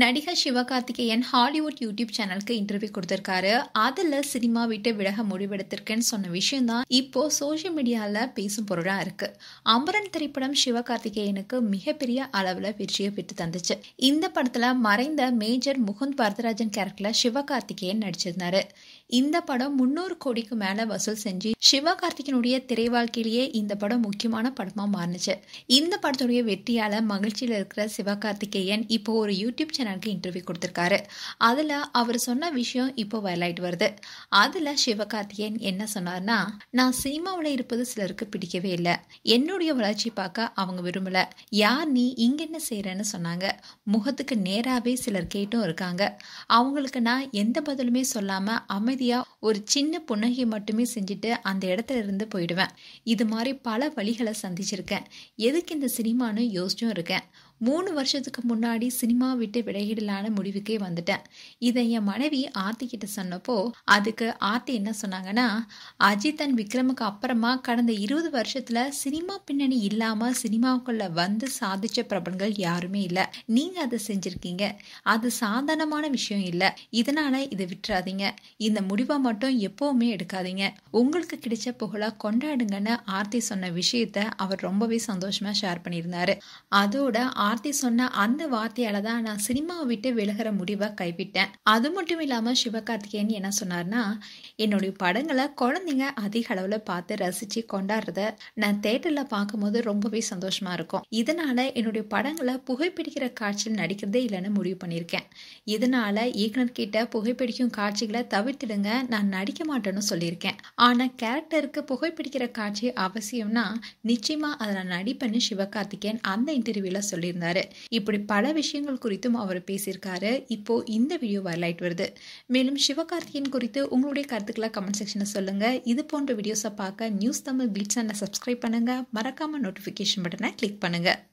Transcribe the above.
நடிகர் Sivakarthikeyan Hollywood YouTube சேனலுக்கு interview கொடுத்திருக்காரு. அதுல சினிமா விட்டு விலக முடிவெடுத்திருக்கேன்னு சொன்ன விஷயம் தான் இப்போ சோசியல் மீடியால பேசும் பொருளா இருக்கு. அமரன் திரைப்படம் சிவகார்த்திகேயனுக்கு மிகப்பெரிய அளவுல வெற்றியை பெற்று தந்துச்சு. இந்த படத்துல மறைந்த மேஜர் முகுந்த் வரதராஜன் கேரக்டர்ல சிவகார்த்திகேயன் நடிச்சிருந்தாரு. இந்த படம் 300 கோடிக்கு மேல வசூல் செஞ்சு சிவகார்த்திகேயனுடைய திரை வாழ்க்கையிலேயே இந்த படம் முக்கியமான படமா மாறுனுச்சு. இந்த படத்துடைய வெற்றியால மகிழ்ச்சியில இருக்கிற சிவகார்த்திகேயன் இப்போ ஒரு யூடியூப் சேனலுக்கு இன்டர்வியூ கொடுத்திருக்காரு. அதுல அவர் சொன்ன விஷயம் இப்போ வைரல் ஆயிட்டு வருது. அதுல சிவகார்த்திகேயன் என்ன சொன்னார்னா, நான் சினிமாவில் இருப்பது சிலருக்கு பிடிக்கவே இல்லை. என்னுடைய வளர்ச்சி பார்க்க அவங்க விரும்பல. யார் நீ இங்க என்ன செய்யறன்னு சொன்னாங்க. முகத்துக்கு நேராவே சிலர் கேட்டும் இருக்காங்க. அவங்களுக்கு நான் எந்த பதிலுமே சொல்லாம அமைதியா ஒரு சின்ன புன்னகை மட்டுமே செஞ்சுட்டு அந்த இடத்துல இருந்து போயிடுவேன். இது மாதிரி பல வழிகளை சந்திச்சிருக்கேன். எதுக்கு இந்த சினிமான்னு யோசிச்சும் இருக்கேன். 3 வருஷத்துக்கு முன்னாடி சினிமா விட்டு விலகிடலான முடிவுக்கே வந்துட்டேன். இதை என் மனைவி ஆர்த்தி கிட்ட சொன்னப்போ அதுக்கு ஆர்த்தி என்ன சொன்னாங்கன்னா, அஜித் அண்ட் விக்ரமுக்கு அப்புறமா கடந்த 20 வருஷத்துல சினிமா பின்னணி இல்லாம சினிமாவுக்குள்ள வந்து சாதிச்ச பிரபலங்கள் யாருமே இல்லை. நீங்க அதை செஞ்சிருக்கீங்க. அது சாதாரணமான விஷயம் இல்லை. இதனால இதை விட்டுறாதீங்க. இந்த முடிவை மட்டும் எப்பவுமே எடுக்காதீங்க. உங்களுக்கு கிடைச்ச புகழா கொண்டாடுங்கன்னு ஆர்த்தி சொன்ன விஷயத்த அவர் ரொம்பவே சந்தோஷமா ஷேர் பண்ணியிருந்தாரு. அதோட ஆர்த்தி சொன்ன அந்த வார்த்தையால தான் நான் சினிமாவை விட்டு விலகிற முடிவை கைவிட்டேன். அது மட்டும் இல்லாம சிவகார்த்திகேயன் என்ன சொன்னார்னா, என்னுடைய படங்களை குழந்தைங்க அதிக அளவுல பார்த்து ரசிச்சு கொண்டாடுறத நான் தியேட்டர்ல பார்க்கும்போது ரொம்பவே சந்தோஷமா இருக்கும். இதனால என்னுடைய படங்களை புகைப்பிடிக்கிற காட்சியில் நடிக்கிறதே இல்லைன்னு முடிவு பண்ணியிருக்கேன். இதனால இயக்குனர் கிட்ட புகைப்பிடிக்கும் காட்சிகளை தவிர்த்திடுங்க, நான் நடிக்க மாட்டேன்னு சொல்லியிருக்கேன். ஆனா கேரக்டருக்கு புகைப்பிடிக்கிற காட்சி அவசியம்னா நிச்சயமா அதை நான் நடிப்பேன்னு சிவகார்த்திகேயன் அந்த இன்டர்வியூல சொல்லியிருந்தாரு. இப்படி பல விஷயங்கள் குறித்தும் அவர் பேசியிருக்காரு. இப்போ இந்த வீடியோ வைரல் ஆயிட்டு வருது. மேலும் சிவகார்த்திகேயன் குறித்து உங்களுடைய கருத்துக்களை கமெண்ட் செக்ஷன்ல சொல்லுங்க. இது போன்ற வீடியோஸை பார்க்க நியூஸ் தமிழ் பீட்ஸ் சேனலை சப்ஸ்கிரைப் பண்ணுங்க. மறக்காம நோட்டிபிகேஷன் பட்டனை கிளிக் பண்ணுங்க.